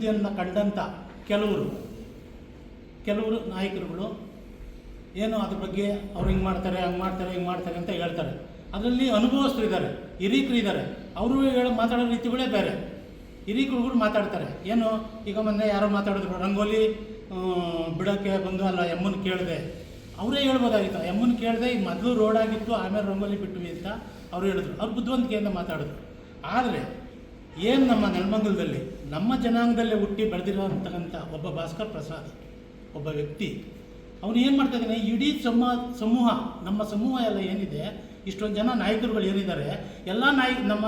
ಅಭಿವೃದ್ಧಿಯನ್ನು ಕಂಡಂಥ ಕೆಲವರು ನಾಯಕರುಗಳು ಏನು ಅದ್ರ ಬಗ್ಗೆ ಅವ್ರು ಹಿಂಗೆ ಮಾಡ್ತಾರೆ ಹಿಂಗೆ ಮಾಡ್ತಾರೆ ಅಂತ ಹೇಳ್ತಾರೆ. ಅದರಲ್ಲಿ ಅನುಭವಸ್ಥರಿದ್ದಾರೆ, ಹಿರೀಕರಿದ್ದಾರೆ, ಅವರು ಮಾತಾಡೋ ರೀತಿಗಳೇ ಬೇರೆ. ಹಿರೀಕರುಗಳು ಮಾತಾಡ್ತಾರೆ ಏನು, ಈಗ ಮೊನ್ನೆ ಯಾರೋ ಮಾತಾಡಿದ್ರು, ರಂಗೋಲಿ ಬಿಡೋಕ್ಕೆ ಬಂದು ಅಲ್ಲ ಎಮ್ಮನ ಕೇಳಿದೆ, ಅವರೇ ಹೇಳ್ಬೋದಾಗಿತ್ತು. ಎಮ್ಮನ ಕೇಳಿದೆ, ಈಗ ಮೊದಲು ರೋಡ್ ಆಗಿತ್ತು, ಆಮೇಲೆ ರಂಗೋಲಿ ಬಿಟ್ವಿ ಅಂತ ಅವ್ರು ಹೇಳಿದ್ರು. ಅವ್ರು ಬುದ್ಧಿವಂತಿಕೆಯಿಂದ ಮಾತಾಡಿದ್ರು. ಆದರೆ ಏನು ನಮ್ಮ ನೆಲಮಂಗಲದಲ್ಲಿ ನಮ್ಮ ಜನಾಂಗದಲ್ಲೇ ಹುಟ್ಟಿ ಬೆಳೆದಿರೋಂತಕ್ಕಂಥ ಒಬ್ಬ ಭಾಸ್ಕರ್ ಪ್ರಸಾದ್ ಒಬ್ಬ ವ್ಯಕ್ತಿ, ಅವನು ಏನು ಮಾಡ್ತಾಯಿದ್ದಾನೆ, ಇಡೀ ಸಮೂಹ ನಮ್ಮ ಸಮೂಹ ಎಲ್ಲ ಏನಿದೆ, ಇಷ್ಟೊಂದು ಜನ ನಾಯಕರುಗಳು ಏನಿದ್ದಾರೆ, ಎಲ್ಲ ನಮ್ಮ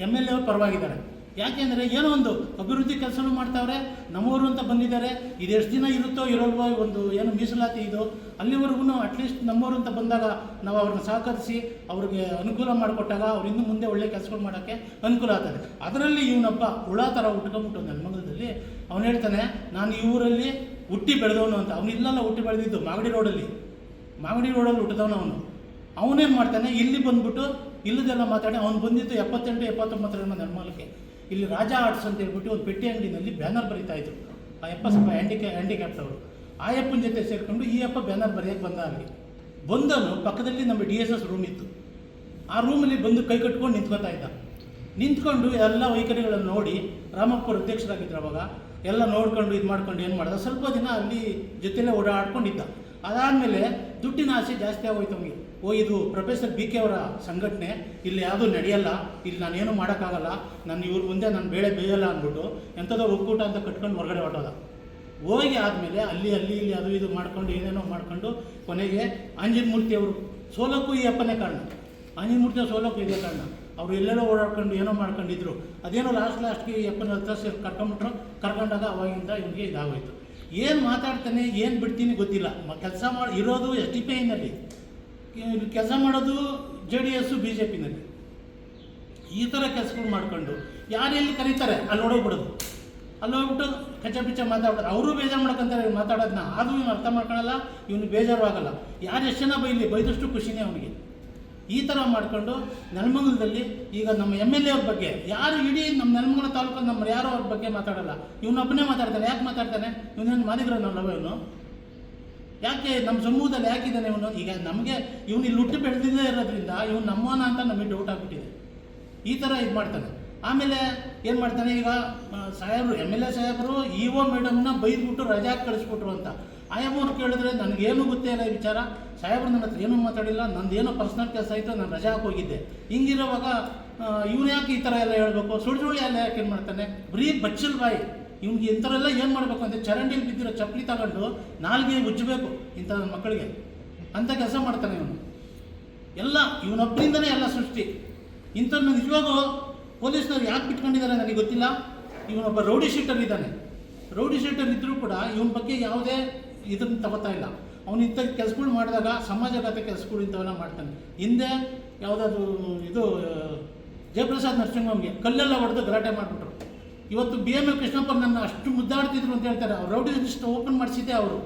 MLA ಅವರು ಪರವಾಗಿದ್ದಾರೆ. ಯಾಕೆಂದರೆ ಏನೋ ಒಂದು ಅಭಿವೃದ್ಧಿ ಕೆಲಸನೂ ಮಾಡ್ತಾವ್ರೆ, ನಮ್ಮವರು ಅಂತ ಬಂದಿದ್ದಾರೆ. ಇದು ಎಷ್ಟು ದಿನ ಇರುತ್ತೋ ಇರೋಲ್ವೋ, ಒಂದು ಏನು ಮೀಸಲಾತಿ ಇದು, ಅಲ್ಲಿವರೆಗೂ ಅಟ್ಲೀಸ್ಟ್ ನಮ್ಮವರು ಅಂತ ಬಂದಾಗ ನಾವು ಅವ್ರನ್ನ ಸಹಕರಿಸಿ ಅವ್ರಿಗೆ ಅನುಕೂಲ ಮಾಡಿಕೊಟ್ಟಾಗ ಅವ್ರು ಇನ್ನೂ ಮುಂದೆ ಒಳ್ಳೆ ಕೆಲಸಗಳು ಮಾಡೋಕ್ಕೆ ಅನುಕೂಲ ಆಗ್ತದೆ. ಅದರಲ್ಲಿ ಇವನೊಬ್ಬ ಹುಳ ಥರ ಉಟ್ಕೊಂಬಿಟ್ಟು ನೆಲಮಂಗಲದಲ್ಲಿ ಅವನು ಹೇಳ್ತಾನೆ, ನಾನು ಈ ಊರಲ್ಲಿ ಹುಟ್ಟಿ ಬೆಳೆದವನು ಅಂತ. ಅವನು ಇಲ್ಲೆಲ್ಲ ಹುಟ್ಟಿ ಬೆಳೆದಿದ್ದು ಮಾಗಡಿ ರೋಡಲ್ಲಿ ಹುಟ್ಟಿದವನು ಅವನು. ಅವನೇನು ಮಾಡ್ತಾನೆ, ಇಲ್ಲಿ ಬಂದ್ಬಿಟ್ಟು ಇಲ್ಲದೆಲ್ಲ ಮಾತಾಡಿ ಅವ್ನು ಬಂದಿದ್ದು 78-79 ನೆಲಮಂಗಲಕ್ಕೆ. ಇಲ್ಲಿ ರಾಜ ಆರ್ಟ್ಸ್ ಅಂತ ಹೇಳ್ಬಿಟ್ಟು ಒಂದು ಪೆಟ್ಟಿ ಅಂಗಡಿನಲ್ಲಿ ಬ್ಯಾನರ್ ಬರೀತಾಯಿದ್ರು. ಆ ಯಪ್ಪ ಸ್ವಲ್ಪ ಹ್ಯಾಂಡಿಕ್ಯಾಪ್ಟ್ ಅವರು. ಆ ಯಪ್ಪನ ಜೊತೆ ಸೇರಿಕೊಂಡು ಈ ಯಪ್ಪ ಬ್ಯಾನರ್ ಬರೆಯೋಕ್ಕೆ ಅಲ್ಲಿ ಬಂದನು. ಪಕ್ಕದಲ್ಲಿ ನಮ್ಮ DSS ರೂಮ್ ಇತ್ತು. ಆ ರೂಮಲ್ಲಿ ಬಂದು ಕೈ ಕಟ್ಕೊಂಡು ನಿಂತ್ಕೊತಾ ಇದ್ದ. ನಿಂತ್ಕೊಂಡು ಎಲ್ಲ ವೈಖರಿಗಳನ್ನು ನೋಡಿ, ರಾಮಪ್ಪರು ಅಧ್ಯಕ್ಷರಾಗಿದ್ದರು ಅವಾಗ, ಎಲ್ಲ ನೋಡ್ಕೊಂಡು ಇದು ಮಾಡ್ಕೊಂಡು ಏನು ಮಾಡ್ದ, ಸ್ವಲ್ಪ ದಿನ ಅಲ್ಲಿ ಜೊತೆಲೇ ಓಡಾಡ್ಕೊಂಡಿದ್ದ. ಅದಾದಮೇಲೆ ದುಡ್ಡಿನ ಆಸೆ ಜಾಸ್ತಿ ಆಗೋಯ್ತು ಅವನಿಗೆ. ಇದು ಪ್ರೊಫೆಸರ್ BK ಅವರ ಸಂಘಟನೆ, ಇಲ್ಲಿ ಯಾವುದೂ ನಡೆಯಲ್ಲ, ಇಲ್ಲಿ ನಾನೇನು ಮಾಡೋಕ್ಕಾಗಲ್ಲ, ನಾನು ಇವ್ರ ಮುಂದೆ ನಾನು ಬೇಯಲ್ಲ ಅಂದ್ಬಿಟ್ಟು ಎಂಥದೋ ಒಕ್ಕೂಟ ಅಂತ ಕಟ್ಕೊಂಡು ಹೊರಗಡೆ ಹೊರಟೋದ. ಹೋಗಿ ಆದಮೇಲೆ ಅಲ್ಲಿ ಇಲ್ಲಿ ಅದು ಇದು ಮಾಡ್ಕೊಂಡು ಏನೇನೋ ಮಾಡ್ಕೊಂಡು ಕೊನೆಗೆ ಆಂಜನೇಯಮೂರ್ತಿ ಅವರು ಸೋಲಕ್ಕೂ ಈ ಅಪ್ಪನೇ ಕಾರಣ. ಆಂಜನೇಯಮೂರ್ತಿ ಸೋಲಕ್ಕೂ ಇದೇ ಕಾರಣ. ಅವರು ಎಲ್ಲೆಲ್ಲೋ ಓಡಾಡ್ಕೊಂಡು ಏನೋ ಮಾಡ್ಕೊಂಡಿದ್ರು. ಅದೇನೋ ಲಾಸ್ಟ್ಗೆ ಈ ಅಪ್ಪನ ಹತ್ರ ಸೇರಿ ಕರ್ಕೊಂಡಾಗ ಅವಾಗಿಂದ ಇವನಿಗೆ ಇದಾಗೋಯ್ತು. ಏನು ಮಾತಾಡ್ತಾನೆ, ಏನು ಬಿಡ್ತೀನಿ ಗೊತ್ತಿಲ್ಲ. ಕೆಲಸ ಇರೋದು SDPIನಲ್ಲಿ, ಕೆಲಸ ಮಾಡೋದು JDS BJPನಲ್ಲಿ. ಈ ಥರ ಕೆಲಸಗಳು ಮಾಡ್ಕೊಂಡು ಯಾರೆಲ್ಲಿ ಕರೀತಾರೆ ಅಲ್ಲಿ ಹೊಡೋಗ್ಬಿಡೋದು, ಅಲ್ಲಿ ಹೋಗ್ಬಿಟ್ಟು ಕಚ್ಚ ಮಾತಾಡ್ತಾರೆ. ಅವರು ಬೇಜಾರು ಮಾಡ್ಕೊಂತಾರೆ ಮಾತಾಡೋದನ್ನ. ಅದು ಇವನು ಅರ್ಥ ಮಾಡ್ಕೊಳ್ಳಲ್ಲ, ಇವನು ಬೇಜಾರು ಆಗಲ್ಲ. ಯಾರು ಎಷ್ಟು ಜನ ಬೈದಷ್ಟು ಖುಷಿನೇ ಅವನಿಗೆ. ಈ ಥರ ಮಾಡಿಕೊಂಡು ನೆಲಮಂಗಲದಲ್ಲಿ ಈಗ ನಮ್ಮ MLA ಅವ್ರ ಬಗ್ಗೆ ಯಾರು, ಇಡೀ ನಮ್ಮ ನೆಲಮಂಗಲ ತಾಲೂಕಲ್ಲಿ ನಮ್ಮ ಯಾರೋ ಅವ್ರ ಬಗ್ಗೆ ಮಾತಾಡಲ್ಲ. ಇವನೊಬ್ಬನೇ ಮಾತಾಡ್ತಾನೆ. ಯಾಕೆ ಮಾತಾಡ್ತಾನೆ? ಇವನೇನು ಮಾಡಿದ್ರನಲ್ಲವ ಇವನು? ಯಾಕೆ ನಮ್ಮ ಸಮೂಹದಲ್ಲಿ ಯಾಕಿದ್ದಾನೆ ಇವನು? ಈಗ ನಮಗೆ ಇವನು ಇಲ್ಲಿ ಹುಟ್ಟು ಬೆಳೆದಿದ್ದೇ ಇರೋದ್ರಿಂದ ಇವನು ನಮ್ಮವನ ಅಂತ ನಮಗೆ ಡೌಟ್ ಆಗಿಬಿಟ್ಟಿದೆ. ಈ ಥರ ಇದು ಮಾಡ್ತಾನೆ. ಆಮೇಲೆ ಏನು ಮಾಡ್ತಾನೆ, ಈಗ ಸಾಹೇಬರು MLA ಸಾಹೇಬರು EO ಮೇಡಮ್ನ ಬೈದ್ಬಿಟ್ಟು ರಜಾ ಕಳಿಸ್ಬಿಟ್ರು ಅಂತ. ಆಯಮ್ಮವ್ರು ಕೇಳಿದ್ರೆ ನನಗೇನು ಗೊತ್ತೇ ಇಲ್ಲ ಈ ವಿಚಾರ, ಸಾಹೇಬರು ನನ್ನ ಹತ್ರ ಏನೂ ಮಾತಾಡಿಲ್ಲ, ನಂದೇನೋ ಪರ್ಸ್ನಲ್ ಕೆಲಸ ಆಯಿತು, ನಾನು ರಜಾ ಹೋಗಿದ್ದೆ. ಹಿಂಗಿರೋವಾಗ ಇವನು ಯಾಕೆ ಈ ಥರ ಎಲ್ಲ ಹೇಳ್ಬೇಕು? ಸುಳ್ಳು ಎಲ್ಲ ಯಾಕೆ ಏನು ಮಾಡ್ತಾನೆ? ಬರೀ ಬಚ್ಚಲ್ ಬಾಯಿ. ಇವ್ನಿಗೆ ಇಂಥವರೆಲ್ಲ ಏನು ಮಾಡಬೇಕು ಅಂದರೆ ಚರಂಡಿಯಲ್ಲಿ ಬಿದ್ದಿರೋ ಚಪ್ಪಲಿ ತಗೊಂಡು ನಾಲ್ಗೆ ಉಜ್ಜಬೇಕು ಇಂಥ ಮಕ್ಕಳಿಗೆ ಅಂಥ ಕೆಲಸ ಮಾಡ್ತಾನೆ ಇವನು. ಎಲ್ಲ ಇವನೊಬ್ಬರಿಂದನೇ ಎಲ್ಲ ಸೃಷ್ಟಿ. ಇಂಥವ್ರನ್ನ ನಿಜವಾಗೂ ಪೊಲೀಸ್ನವ್ರು ಯಾಕೆ ಬಿಟ್ಕೊಂಡಿದ್ದಾರೆ ನನಗೆ ಗೊತ್ತಿಲ್ಲ. ಇವನೊಬ್ಬ ರೌಡಿ ಶೀಟರ್ ಇದ್ದಾನೆ. ರೌಡಿ ಶೀಟರ್ ಇದ್ದರೂ ಕೂಡ ಇವನ ಬಗ್ಗೆ ಯಾವುದೇ ಇದನ್ನು ತಗೋತಾ ಇಲ್ಲ. ಅವನು ಇಂಥ ಕೆಲಸಗಳು ಮಾಡಿದಾಗ ಸಮಾಜಘಾತ ಕೆಲಸಗಳು ಇಂಥವೆಲ್ಲ ಮಾಡ್ತಾನೆ. ಹಿಂದೆ ಯಾವುದಾದ್ರು ಇದು ಜಯಪ್ರಸಾದ್ ನರಸಿಂಹಂಗೆ ಕಲ್ಲೆಲ್ಲ ಹೊಡೆದು ಗಲಾಟೆ ಮಾಡಿಬಿಟ್ರು. ಇವತ್ತು BML ಕೃಷ್ಣಪ್ಪ ನನ್ನ ಅಷ್ಟು ಮುದ್ದಾಡ್ತಿದ್ರು ಅಂತ ಹೇಳ್ತಾರೆ. ಅವ್ರು ರೌಡಿ ಲಿಸ್ಟ್ ಓಪನ್ ಮಾಡಿಸಿದ್ದೆ ಅವರು,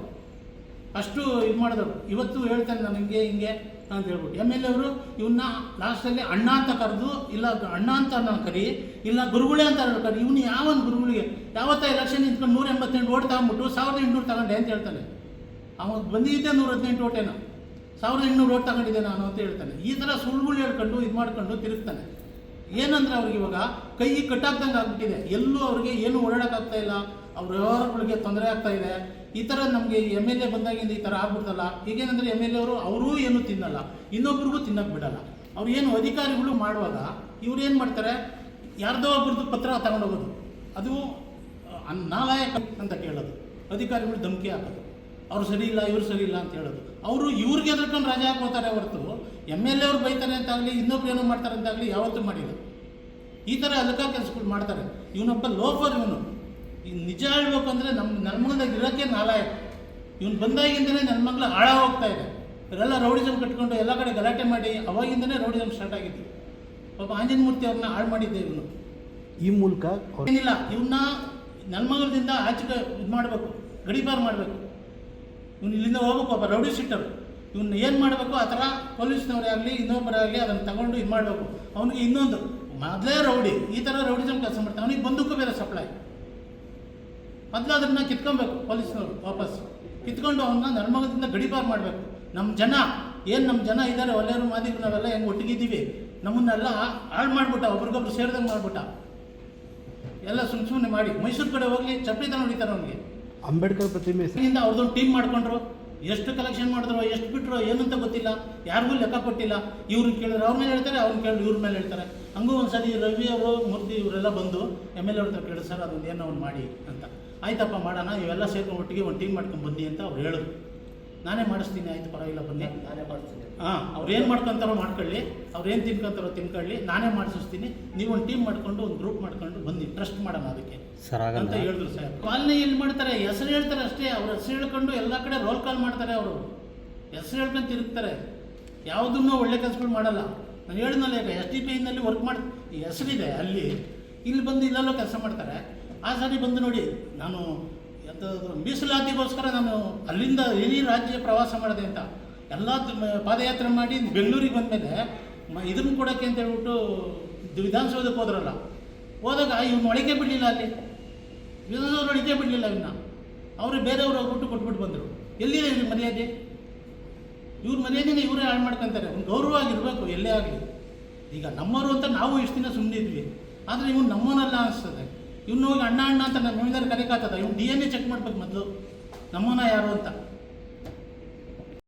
ಅಷ್ಟು ಇದು ಮಾಡಿದವರು. ಇವತ್ತು ಹೇಳ್ತಾನೆ ನಾನು ಹಿಂಗೆ ಅಂತ ಹೇಳ್ಬಿಟ್ಟು. MLA ಅವರು ಇವನ್ನ ಲಾಸ್ಟಲ್ಲಿ ಅಣ್ಣ ಅಂತ ಕರೆದು, ಇಲ್ಲ ಅಣ್ಣ ಅಂತ ನಾನು ಕರಿ, ಇಲ್ಲ ಗುರುಗಳೇ ಅಂತ ಕರಿ. ಇವನು ಯಾವನು ಗುರುಗಳಿಗೆ ಯಾವತ್ತ ಎಲೆಕ್ಷನ್ ನಿಂತ್ಕೊಂಡು 188 ಓಟ್ ತಗೊಂಡ್ಬಿಟ್ಟು 1800 ತಗೊಂಡೆ ಅಂತ ಹೇಳ್ತಾನೆ. ಅವನು ಬಂದಿದ್ದೆ 118 ಓಟೇನೋ, 1800 ಓಟ್ ತಗೊಂಡಿದ್ದೆ ನಾನು ಅಂತ ಹೇಳ್ತಾನೆ. ಈ ಥರ ಸುಳ್ಳುಗಳು ಹೇಳ್ಕೊಂಡು ಇದು ಮಾಡ್ಕೊಂಡು ತಿರುಗ್ತಾನೆ. ಏನಂದರೆ ಅವ್ರಿಗೆ ಇವಾಗ ಕೈ ಕಟ್ಟಾಗ್ದಂಗೆ ಆಗ್ಬಿಟ್ಟಿದೆ. ಎಲ್ಲೂ ಅವ್ರಿಗೆ ಏನು ಓಡಾಡೋಕ್ಕಾಗ್ತಾ ಇಲ್ಲ. ಅವ್ರ ವ್ಯವಹಾರಗಳಿಗೆ ತೊಂದರೆ ಆಗ್ತಾ ಇದೆ. ಈ ಥರ ನಮಗೆ MLA ಬಂದಾಗಿಂದ ಈ ಥರ ಆಗ್ಬಿಡ್ತಲ್ಲ. ಈಗೇನಂದರೆ MLA ಅವರೂ ಏನೂ ತಿನ್ನಲ್ಲ, ಇನ್ನೊಬ್ರಿಗೂ ತಿನ್ನೋಕ್ಕೆ ಬಿಡಲ್ಲ. ಅವ್ರು ಏನು ಅಧಿಕಾರಿಗಳು ಮಾಡುವಾಗ ಇವ್ರು ಏನು ಮಾಡ್ತಾರೆ, ಯಾರ್ದೋ ಒಬ್ರದ್ದು ಪತ್ರ ತಗೊಂಡೋಗೋದು, ಅದು ನಾಲಾಯಕ ಅಂತ ಕೇಳೋದು, ಅಧಿಕಾರಿಗಳು ಧಮಕಿ ಹಾಕೋದು, ಅವ್ರು ಸರಿ ಇಲ್ಲ ಇವ್ರು ಸರಿ ಇಲ್ಲ ಅಂತ ಹೇಳೋದು. ಅವರು ಇವ್ರಿಗೆ ಎದ್ರಕೊಂಡು ರಜೆ ಹಾಕೋತಾರೆ ಹೊರತು MLA ಅವ್ರು ಬೈತಾರೆ ಅಂತಾಗಲಿ ಇನ್ನೊಬ್ರು ಏನೋ ಮಾಡ್ತಾರೆ ಅಂತಾಗಲಿ ಯಾವತ್ತೂ ಮಾಡಿಲ್ಲ. ಈ ಥರ ಅಲಕ ಕೆಲಸಗಳು ಮಾಡ್ತಾರೆ. ಇವನೊಬ್ಬ ಲೋಫರ್ ಇವನು. ನಿಜ ಹೇಳ್ಬೇಕು ಅಂದರೆ ನಮ್ಮ ನೆಲಮಂಗಲದಾಗ ಇರೋಕ್ಕೆ ನಾಲಾಯಕ. ಇವನು ಬಂದಾಗಿಂದನೇ ನೆಲಮಂಗಲ ಹಾಳಾಗಿ ಹೋಗ್ತಾ ಇದೆ. ಇವರೆಲ್ಲ ರೌಡಿಸಮ್ ಕಟ್ಕೊಂಡು ಎಲ್ಲ ಕಡೆ ಗಲಾಟೆ ಮಾಡಿ ಅವಾಗಿಂದನೇ ರೌಡಿಸಮ್ ಸ್ಟಾರ್ಟ್ ಆಗಿತ್ತು. ಪಾಪ ಆಂಜನೇಯಮೂರ್ತಿ ಅವ್ರನ್ನ ಹಾಳು ಮಾಡಿದ್ದೆ ಇವನು. ಈ ಮೂಲಕ ಏನಿಲ್ಲ, ಇವನ್ನ ನೆಲಮಂಗಲದಿಂದ ಆಚೆಗೆ ಇದು ಮಾಡಬೇಕು, ಗಡೀಪಾರು ಮಾಡಬೇಕು. ಇವನು ಇಲ್ಲಿಂದ ಹೋಗ್ಬೇಕು. ಒಬ್ಬ ರೌಡಿ ಶೀಟರ್ ಇವನ್ನ ಏನು ಮಾಡಬೇಕು, ಆ ಥರ ಪೊಲೀಸ್ನವರೇ ಆಗಲಿ ಇನ್ನೊಬ್ಬರಾಗಲಿ ಅದನ್ನು ತಗೊಂಡು ಇದು ಮಾಡಬೇಕು. ಅವನಿಗೆ ಇನ್ನೊಂದು ಮೊದಲೇ ರೌಡಿ, ಈ ಥರ ರೌಡಿಸಮ್ ಕೆಲಸ ಮಾಡ್ತಾನೆ. ಅವನಿಗೆ ಬಂದೂಕು ಬೇರೆ ಸಪ್ಲೈ. ಮೊದಲು ಅದನ್ನು ಕಿತ್ಕೊಬೇಕು ಪೊಲೀಸ್ನವರು ವಾಪಸ್ ಕಿತ್ಕೊಂಡು ಅವನ್ನ ನರ್ಮಗದಿಂದ ಗಡಿಪಾರು ಮಾಡಬೇಕು. ನಮ್ಮ ಜನ ಏನು ನಮ್ಮ ಜನ ಇದ್ದಾರೆ ಒಳ್ಳೆಯವರು ಮಾದಿದ್ರು ನಾವೆಲ್ಲ ಹೆಂಗೆ ಒಟ್ಟಿಗಿದ್ದೀವಿ, ನಮ್ಮನ್ನೆಲ್ಲ ಹಾಳು ಮಾಡ್ಬಿಟ್ಟ, ಒಬ್ರಿಗೊಬ್ರು ಸೇರಿದಂಗೆ ಮಾಡ್ಬಿಟ್ಟ. ಎಲ್ಲ ಸುಮ್ಮನೆ ಮಾಡಿ ಮೈಸೂರು ಕಡೆ ಹೋಗಲಿ ಚಪ್ಪಲಿತನ ಹೊಡಿತಾರೆ ಅವನಿಗೆ. ಅಂಬೇಡ್ಕರ್ ಪ್ರತಿಮೆ ಅವ್ರದ್ದೊಂದು ಟೀಮ್ ಮಾಡ್ಕೊಂಡ್ರು, ಎಷ್ಟು ಕಲೆಕ್ಷನ್ ಮಾಡಿದ್ರು ಎಷ್ಟು ಬಿಟ್ಟರು ಏನಂತ ಗೊತ್ತಿಲ್ಲ, ಯಾರಿಗೂ ಲೆಕ್ಕ ಕೊಟ್ಟಿಲ್ಲ. ಇವ್ರನ್ನ ಕೇಳಿದ್ರೆ ಅವ್ರ ಮೇಲೆ ಹೇಳ್ತಾರೆ, ಅವ್ರನ್ನ ಕೇಳಿದ್ರೆ ಇವ್ರ ಮೇಲೆ ಹೇಳ್ತಾರೆ. ಹಂಗೂ ಒಂದ್ಸರಿ ರವಿ ಅವರು ಮೂರ್ತಿ ಇವರೆಲ್ಲ ಬಂದು MLA ಅವ್ರ ಕೇಳಿದ್ರು, ಸರ್ ಅದೊಂದು ಏನೋ ಅವ್ನು ಮಾಡಿ ಅಂತ. ಆಯ್ತಪ್ಪ ಮಾಡೋಣ, ಇವೆಲ್ಲ ಸೇರ್ಕೊಂಡು ಒಟ್ಟಿಗೆ ಒಂದು ಟೀಮ್ ಮಾಡ್ಕೊಂಡು ಬನ್ನಿ ಅಂತ ಅವ್ರು ಹೇಳಿದ್ರು. ನಾನೇ ಮಾಡಿಸ್ತೀನಿ, ಆಯ್ತು ಪರವಾಗಿಲ್ಲ ಬನ್ನಿ, ನಾನೇ ಮಾಡ್ತೀನಿ. ಹಾಂ ಅವ್ರು ಏನು ಮಾಡ್ಕೊತಾರೋ ಮಾಡ್ಕೊಳ್ಳಿ, ಅವ್ರು ಏನು ತಿನ್ಕೊತಾರೋ ತಿನ್ಕೊಳ್ಳಿ, ನಾನೇ ಮಾಡಿಸ್ತೀನಿ, ನೀವು ಒಂದು ಟೀಮ್ ಮಾಡ್ಕೊಂಡು ಒಂದು ಗ್ರೂಪ್ ಮಾಡ್ಕೊಂಡು ಬನ್ನಿ, ಟ್ರಸ್ಟ್ ಮಾಡೋಣ ಅದಕ್ಕೆ ಅಂತ ಹೇಳಿದ್ರು ಸರ್. ಪಾಲನೆ ಎಲ್ಲಿ ಮಾಡ್ತಾರೆ, ಹೆಸರು ಹೇಳ್ತಾರೆ ಅಷ್ಟೇ. ಅವ್ರ ಹೆಸರು ಹೇಳ್ಕೊಂಡು ಎಲ್ಲ ಕಡೆ ರೋಲ್ ಕಾಲ್ ಮಾಡ್ತಾರೆ. ಅವರು ಹೆಸರು ಹೇಳ್ಕೊಂಡು ತಿರುಗ್ತಾರೆ, ಯಾವುದನ್ನು ಒಳ್ಳೆ ಕೆಲಸಗಳು ಮಾಡಲ್ಲ. ನಾನು ಹೇಳಿದ್ನಲ್ಲ, ಈಗ SDPIನಲ್ಲಿ ವರ್ಕ್ ಮಾಡಿ ಹೆಸರಿದೆ ಅಲ್ಲಿ, ಇಲ್ಲಿ ಬಂದು ಇಲ್ಲೆಲ್ಲೋ ಕೆಲಸ ಮಾಡ್ತಾರೆ. ಆ ಸಾರಿ ಬಂದು ನೋಡಿ, ನಾನು ಮೀಸಲಾತಿಗೋಸ್ಕರ ನಾನು ಅಲ್ಲಿಂದ ಇಡೀ ರಾಜ್ಯ ಪ್ರವಾಸ ಮಾಡಿದೆ ಅಂತ ಎಲ್ಲ ಪಾದಯಾತ್ರೆ ಮಾಡಿ ಬೆಂಗಳೂರಿಗೆ ಬಂದಮೇಲೆ ಇದನ್ನು ಕೊಡೋಕ್ಕೆ ಅಂತ ಹೇಳ್ಬಿಟ್ಟು ವಿಧಾನಸೌಧಕ್ಕೆ ಹೋದ್ರಲ್ಲ, ಹೋದಾಗ ಇವ್ನು ಒಳಗೆ ಬಿಡಲಿಲ್ಲ, ಅಲ್ಲಿ ವಿಧಾನಸೌಧ ಒಳಗೆ ಬಿಡಲಿಲ್ಲ ಇವನ್ನ. ಅವರು ಬೇರೆಯವರು ಹೋಗ್ಬಿಟ್ಟು ಕೊಟ್ಬಿಟ್ಟು ಬಂದರು. ಎಲ್ಲಿದೆ ಇವ್ರ ಮರ್ಯಾದೆ? ಇವ್ರ ಮರ್ಯಾದೆನೇ ಇವರೇ ಹಾಳು ಮಾಡ್ಕೊತಾರೆ. ಒಂದು ಗೌರವವಾಗಿರಬೇಕು ಎಲ್ಲೇ ಆಗಲಿ. ಈಗ ನಮ್ಮವರು ಅಂತ ನಾವು ಇಷ್ಟು ದಿನ ಸುಮ್ಮನಿದ್ವಿ, ಆದರೆ ಇವನು ನಮ್ಮವನಲ್ಲ ಅನಿಸ್ತದೆ. ಇವ್ನು ಹೋಗಿ ಅಣ್ಣ ಅಣ್ಣ ಅಂತ ನಮ್ಮ ಮನೆಯವ್ರು ಕರೆಕಾಗ್ತದೆ. ಇವ್ನು DNA ಚೆಕ್ ಮಾಡ್ಬೇಕು ಮೊದಲು, ನಮ್ಮವನ ಯಾರು ಅಂತ.